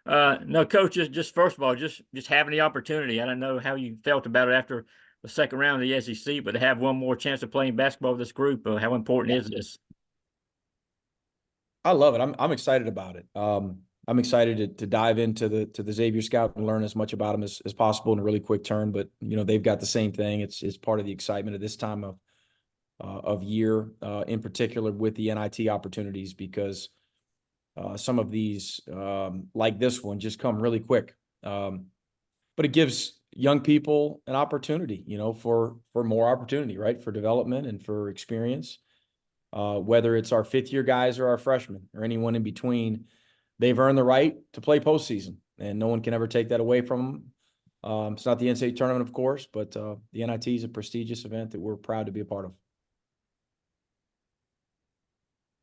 No, coach, just first of all, just having the opportunity. I don't know how you felt about it after the second round of the SEC, but to have one more chance of playing basketball with this group, how important is this? I love it. I'm excited about it. I'm excited to dive into the Xavier Scout and learn as much about them as possible in a really quick turn. But they've got the same thing. It's part of the excitement of this time of year, in particular with the NIT opportunities, because some of these, like this one, just come really quick. But it gives young people an opportunity, for more opportunity, right, for development and for experience. Whether it's our fifth-year guys or our freshmen or anyone in between, they've earned the right to play postseason, and no one can ever take that away from them. It's not the NCAA tournament, of course, but the NIT is a prestigious event that we're proud to be a part of.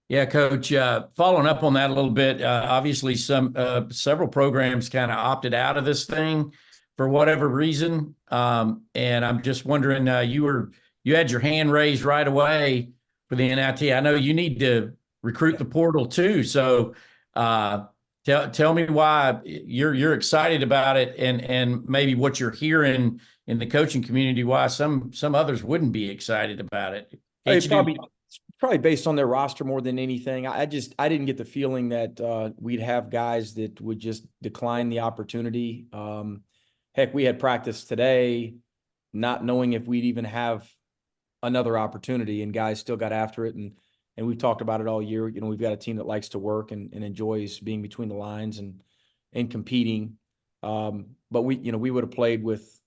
Yeah, Coach, following up on that a little bit, obviously several programs kind of opted out of this thing for whatever reason. And I'm just wondering, you had your hand raised right away for the NIT. I know you need to recruit the portal too. So tell me why you're excited about it, and maybe what you're hearing in the coaching community, why some others wouldn't be excited about it. It's probably based on their roster more than anything. I didn't get the feeling that we'd have guys that would just decline the opportunity. Heck, we had practice today, not knowing if we'd even have another opportunity, and guys still got after it. And we've talked about it all year. We've got a team that likes to work and enjoys being between the lines and competing. But we would have played with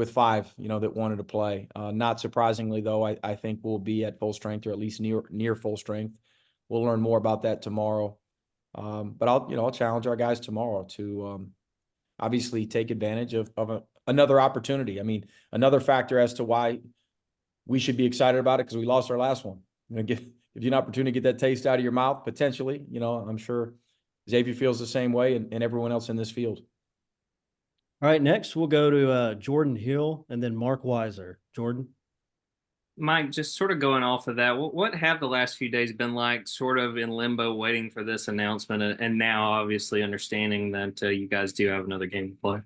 five, that wanted to play. Not surprisingly, though, I think we'll be at full strength, or at least near full strength. We'll learn more about that tomorrow. But I'll challenge our guys tomorrow to obviously take advantage of another opportunity. I mean, another factor as to why we should be excited about it, because we lost our last one. Give you an opportunity to get that taste out of your mouth, potentially. I'm sure Xavier feels the same way, and everyone else in this field. All right, next we'll go to Jordan Hill and then Mark Weiser. Jordan. Mike, just sort of going off of that, what have the last few days been like, sort of in limbo, waiting for this announcement, and now obviously understanding that you guys do have another game to play?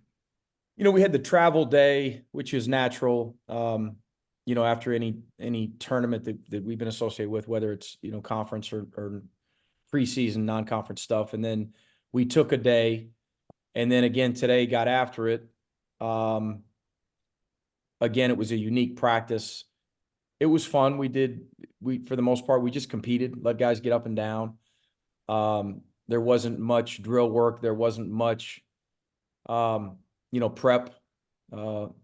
We had the travel day, which is natural. After any tournament that we've been associated with, whether it's conference or preseason non-conference stuff, and then we took a day, and then again today got after it. Again, it was a unique practice. It was fun. For the most part, we just competed, let guys get up and down. There wasn't much drill work. There wasn't much, prep,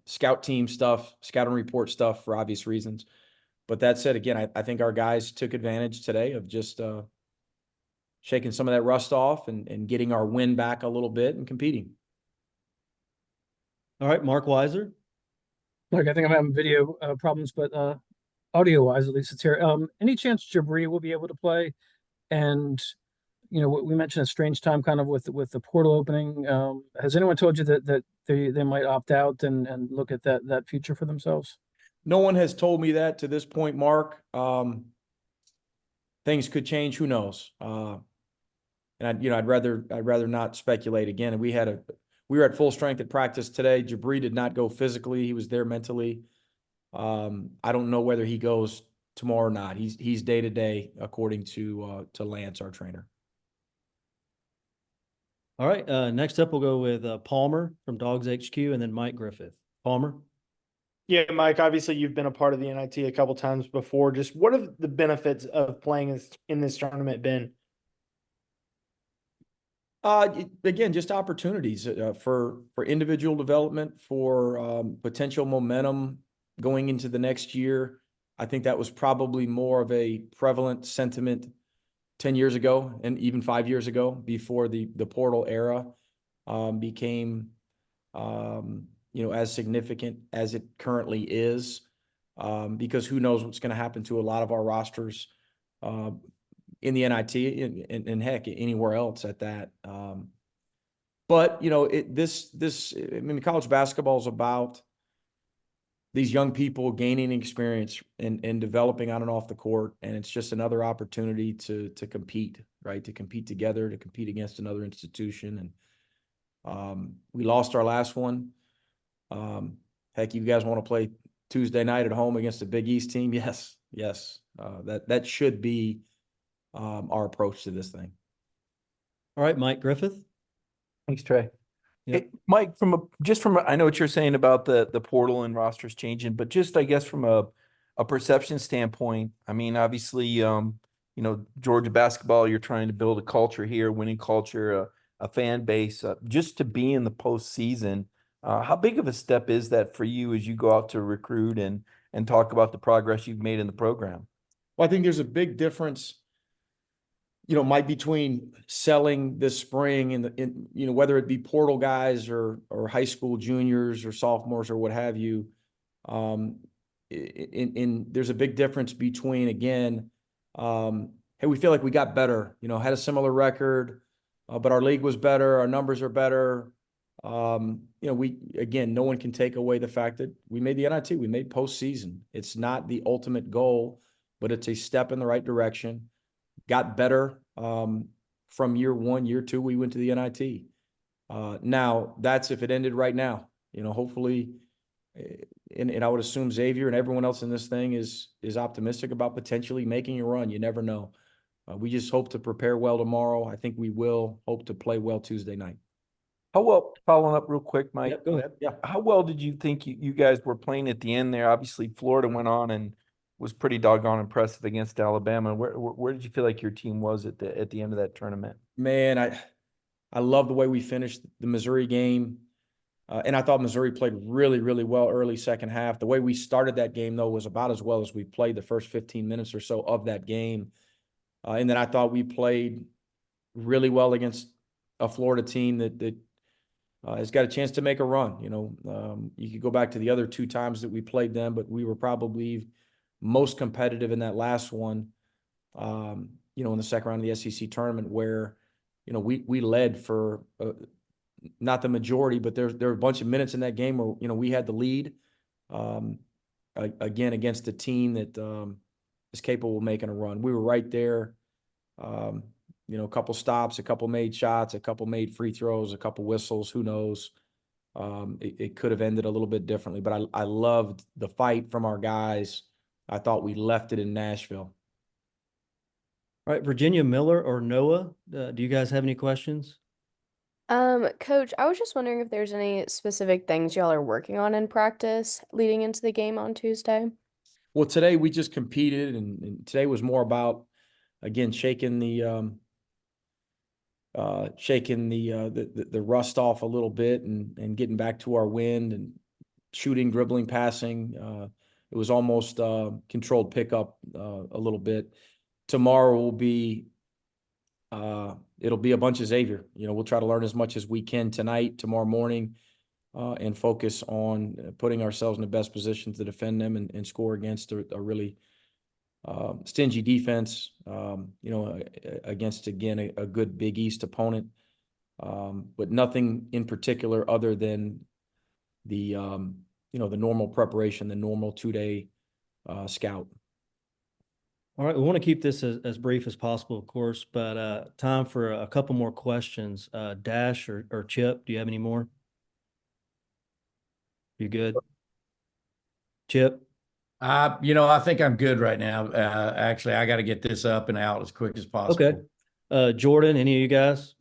scout team stuff, scout and report stuff, for obvious reasons. But that said, again, I think our guys took advantage today of just shaking some of that rust off and getting our win back a little bit and competing. All right, Mark Weiser. Look, I think I'm having video problems, but audio-wise, at least it's here. Any chance Jabri will be able to play? And we mentioned a strange time kind of with the portal opening. Has anyone told you that they might opt out and look at that future for themselves? No one has told me that to this point, Mark. Things could change. Who knows? And I'd rather not speculate. Again, we were at full strength at practice today. Jabri did not go physically; he was there mentally. I don't know whether he goes tomorrow or not. He's day to day, according to Lance, our trainer. All right. Next up, we'll go with Palmer from Dogs HQ, and then Mike Griffith. Palmer. Yeah, Mike, obviously you've been a part of the NIT a couple times before. Just what have the benefits of playing in this tournament been? Again, just opportunities for individual development, for potential momentum going into the next year. I think that was probably more of a prevalent sentiment 10 years ago and even 5 years ago, before the portal era became as significant as it currently is, because who knows what's going to happen to a lot of our rosters in the NIT and heck, anywhere else at that. But college basketball is about these young people gaining experience and developing on and off the court, and it's just another opportunity to compete, right? To compete together, to compete against another institution. And we lost our last one. Heck, you guys want to play Tuesday night at home against a Big East team? Yes, yes. That should be our approach to this thing. All right, Mike Griffith. Thanks, Trey. Yep. Hey, Mike, I know what you're saying about the portal and rosters changing, but just I guess from a perception standpoint, I mean, obviously, Georgia basketball, you're trying to build a culture here, winning culture, a fan base, just to be in the postseason. How big of a step is that for you as you go out to recruit and talk about the progress you've made in the program? Well, I think there's a big difference, Mike, between selling this spring and whether it be portal guys or high school juniors or sophomores or what have you. There's a big difference between, again, hey, we feel like we got better, had a similar record, but our league was better, our numbers are better. No one can take away the fact that we made the NIT, we made postseason. It's not the ultimate goal, but it's a step in the right direction. Got better from year one, year two, we went to the NIT. Now that's if it ended right now, hopefully, and I would assume Xavier and everyone else in this thing is optimistic about potentially making a run. You never know. We just hope to prepare well tomorrow. I think we will hope to play well Tuesday night. How well, following up real quick, Mike? Yep, go ahead. Yeah. How well did you think you guys were playing at the end there? Obviously, Florida went on and was pretty doggone impressive against Alabama. Where did you feel like your team was at the end of that tournament? Man, I love the way we finished the Missouri game. And I thought Missouri played really, really well early second half. The way we started that game, though, was about as well as we played the first 15 minutes or so of that game. And then I thought we played really well against a Florida team that has got a chance to make a run. You could go back to the other two times that we played them, but we were probably most competitive in that last one, in the second round of the SEC tournament where, we led for not the majority, but there were a bunch of minutes in that game where, we had the lead, again, against a team that is capable of making a run. We were right there, a couple stops, a couple made shots, a couple made free throws, a couple whistles, who knows? It could have ended a little bit differently, but I loved the fight from our guys. I thought we left it in Nashville. All right, Virginia Miller or Noah, do you guys have any questions? Coach, I was just wondering if there's any specific things y'all are working on in practice leading into the game on Tuesday. Well, today we just competed, and today was more about, again, shaking the rust off a little bit and getting back to our wind and shooting, dribbling, passing. It was almost controlled pickup a little bit. Tomorrow will be it'll be a bunch of Xavier. We'll try to learn as much as we can tonight, tomorrow morning, and focus on putting ourselves in the best position to defend them and score against a really stingy defense, against, again, a good Big East opponent. But nothing in particular other than the normal preparation, the normal 2-day scout. All right, we want to keep this as brief as possible, of course, but time for a couple more questions. Dash or Chip, do you have any more? You good? Chip? I think I'm good right now. Actually, I got to get this up and out as quick as possible. Okay. Jordan, any of you guys?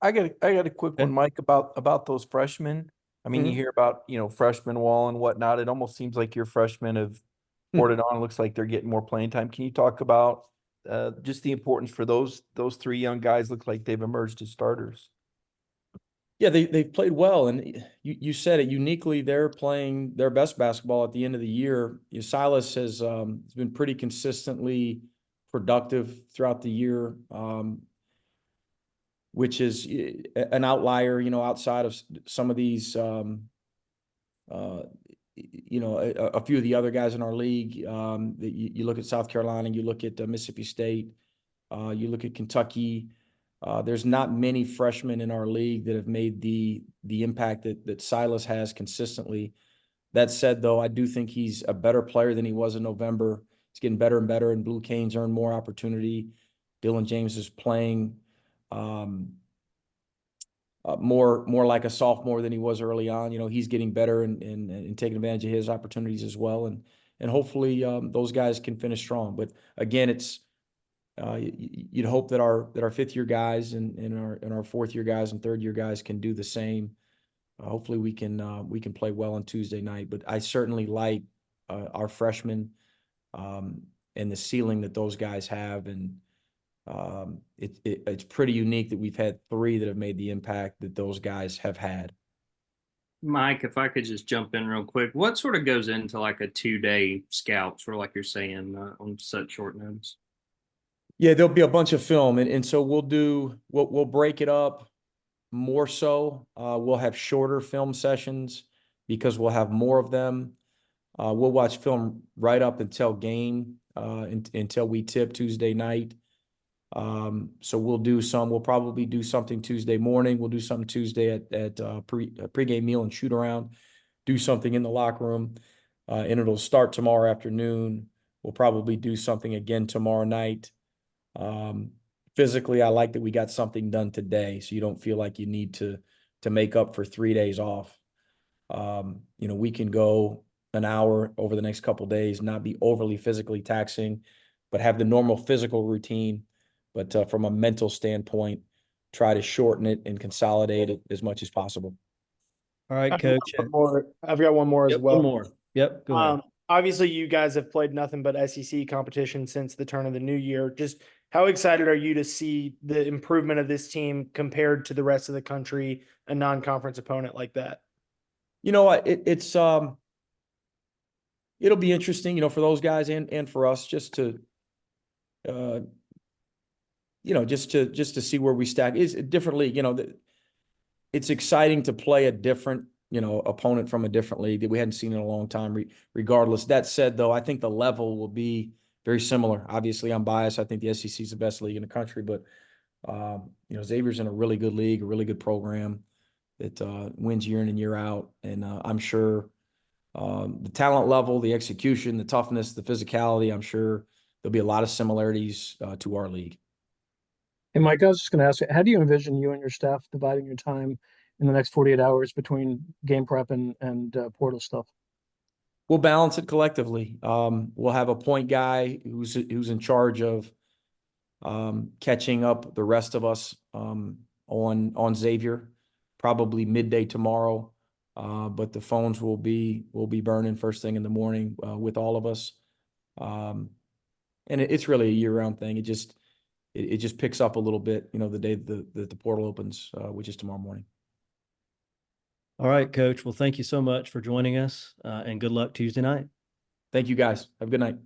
I got a quick one, Mike, about those freshmen. I mean, you hear about, freshman wall and whatnot. It almost seems like your freshmen have poured it on. It looks like they're getting more playing time. Can you talk about just the importance for those three young guys? Look like they've emerged as starters. Yeah, they've played well, and you said it uniquely. They're playing their best basketball at the end of the year. Silas has been pretty consistently productive throughout the year, which is an outlier, outside of some of these, a few of the other guys in our league. You look at South Carolina, you look at Mississippi State, you look at Kentucky. There's not many freshmen in our league that have made the impact that Silas has consistently. That said, though, I do think he's a better player than he was in November. He's getting better and better, and Blue Canes earn more opportunity. Dylan James is playing more like a sophomore than he was early on. You know, he's getting better and taking advantage of his opportunities as well. And hopefully those guys can finish strong. But again, it's you'd hope that our fifth year guys and our fourth year guys and third year guys can do the same. Hopefully we can play well on Tuesday night. But I certainly like our freshmen and the ceiling that those guys have. And it's pretty unique that we've had three that have made the impact that those guys have had. Mike, if I could just jump in real quick, what sort of goes into like a 2-day scout, sort of like you're saying, on such short notice? Yeah, there'll be a bunch of film, and so we'll break it up more so. We'll have shorter film sessions because we'll have more of them. We'll watch film right up until game, until we tip Tuesday night. So we'll probably do something Tuesday morning. We'll do something Tuesday at pregame meal and shoot around, do something in the locker room, and it'll start tomorrow afternoon. We'll probably do something again tomorrow night. Physically, I like that we got something done today, so you don't feel like you need to make up for 3 days off. You know, we can go an hour over the next couple of days, not be overly physically taxing, but have the normal physical routine. But from a mental standpoint, try to shorten it and consolidate it as much as possible. All right, Coach. I've got one more as Yep, well. one more. Yep, go ahead. Obviously, you guys have played nothing but SEC competition since the turn of the new year. Just how excited are you to see the improvement of this team compared to the rest of the country, a non-conference opponent like that? You know what? It'll be interesting, you know, for those guys and for us just to, you know, just to see where we stack. Is a different league, you know. It's exciting to play a different, you know, opponent from a different league that we hadn't seen in a long time. Regardless, that said, though, I think the level will be very similar. Obviously, I'm biased. I think the SEC is the best league in the country, but you know, Xavier's in a really good league, a really good program that wins year in and year out, and I'm sure the talent level, the execution, the toughness, the physicality, I'm sure there'll be a lot of similarities to our league. And Mike, I was just going to ask you, how do you envision you and your staff dividing your time in the next 48 hours between game prep and portal stuff? We'll balance it collectively. We'll have a point guy who's in charge of catching up the rest of us on Xavier, probably midday tomorrow. But the phones will be burning first thing in the morning with all of us. And it's really a year-round thing. It just picks up a little bit, you know, the day that the portal opens, which is tomorrow morning. All right, Coach. Well, thank you so much for joining us, and good luck Tuesday night. Thank you, guys. Have a good night.